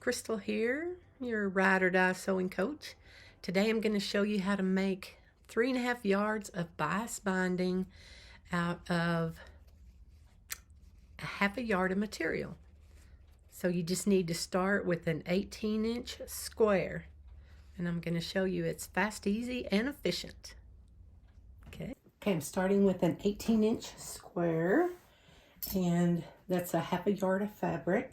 Crystal here, your ride or die sewing coach. Today I'm going to show you how to make 3.5 yards of bias binding out of a 1/2 yard of material. So you just need to start with an 18-inch square, and I'm going to show you it's fast, easy, and efficient. Okay, I'm starting with an 18-inch square, and that's a 1/2 yard of fabric.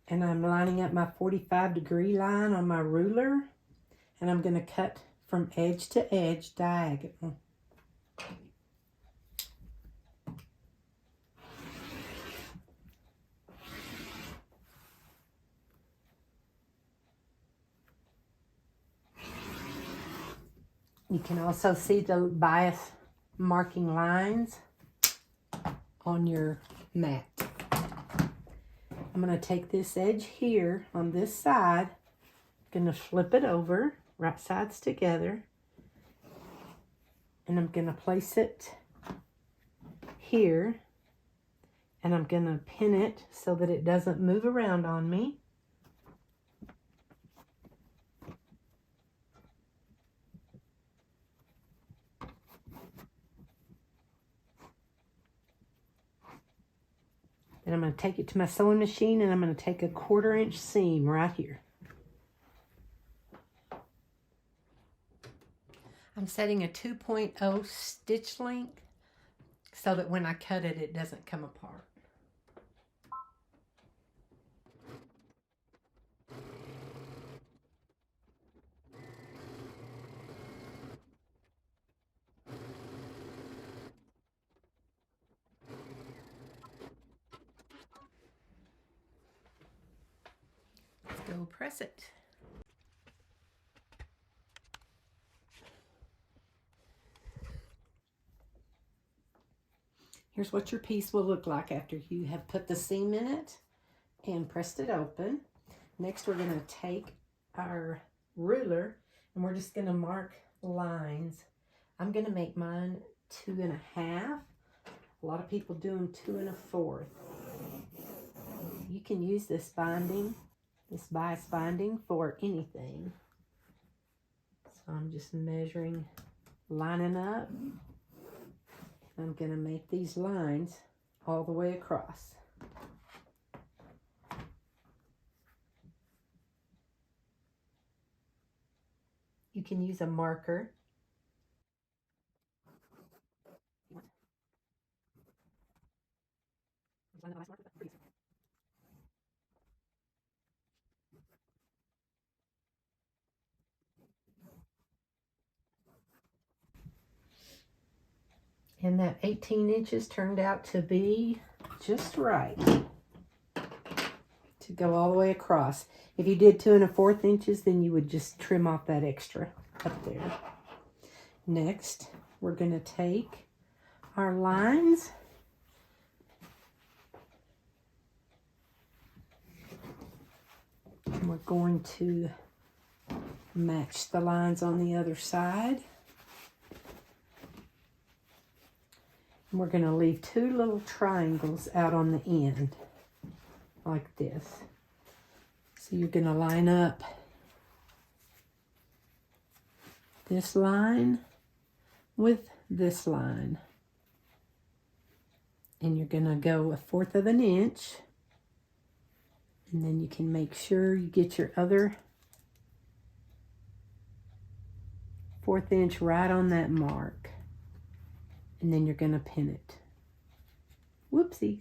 And I'm lining up my 45-degree line on my ruler, and I'm going to cut from edge to edge diagonal. You can also see the bias marking lines on your mat. I'm going to take this edge here on this side, going to flip it over, right sides together, and I'm going to place it here, and I'm going to pin it so that it doesn't move around on me. And I'm going to take it to my sewing machine, and I'm going to take a 1/4 inch seam right here. I'm setting a 2.0 stitch length so that when I cut it, it doesn't come apart. Let's go press it. Here's what your piece will look like after you have put the seam in it and pressed it open. Next, we're going to take our ruler and we're just going to mark lines. I'm going to make mine 2.5. A lot of people do them 2 1/4. You can use this binding, this bias binding, for anything. So I'm just measuring, lining up. I'm going to make these lines all the way across. You can use a marker. And that 18 inches turned out to be just right to go all the way across. If you did 2 1/4 inches, then you would just trim off that extra up there. Next, we're going to take our lines and we're going to match the lines on the other side. And we're going to leave 2 little triangles out on the end, like this. So you're going to line up this line with this line. And you're going to go 1/4 inch. And then you can make sure you get your other 1/4 inch right on that mark. And then you're going to pin it. Whoopsies.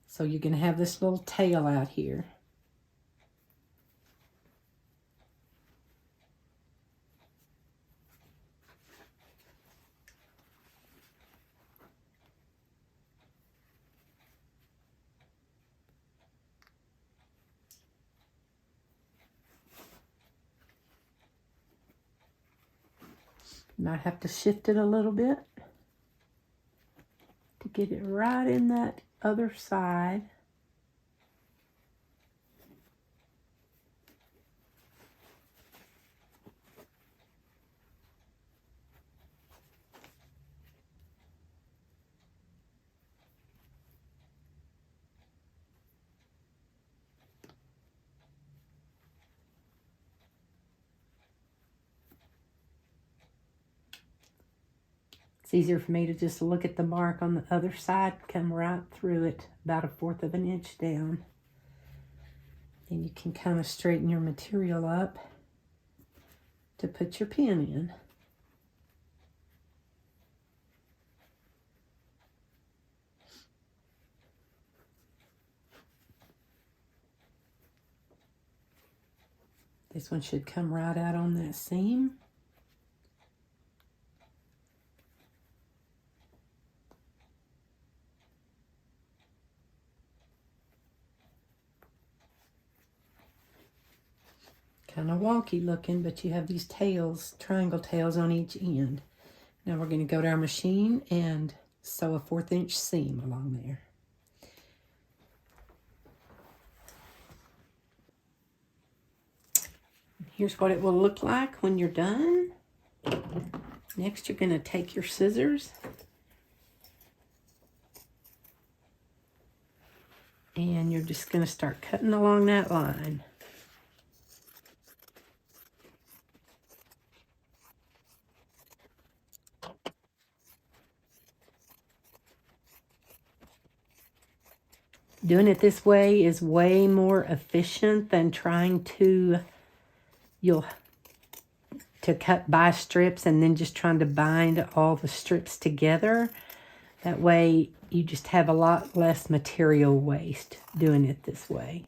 So you're going to have this little tail out here. Might have to shift it a little bit to get it right in that other side. It's easier for me to just look at the mark on the other side, come right through it, about 1/4 of an inch down. Then you can kind of straighten your material up to put your pin in. This one should come right out on that seam. Kind of wonky looking, but you have these tails, triangle tails on each end. Now we're going to go to our machine and sew a 1/4 inch seam along there. Here's what it will look like when you're done. Next, you're going to take your scissors and you're just going to start cutting along that line. Doing it this way is way more efficient than trying to cut by strips and then just trying to bind all the strips together. That way you just have a lot less material waste doing it this way.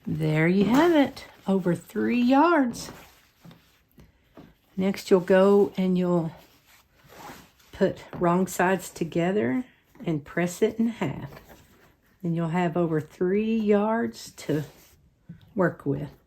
There you have it, over 3 yards. Next you'll go and you'll put wrong sides together and press it in half. And you'll have over 3 yards to work with.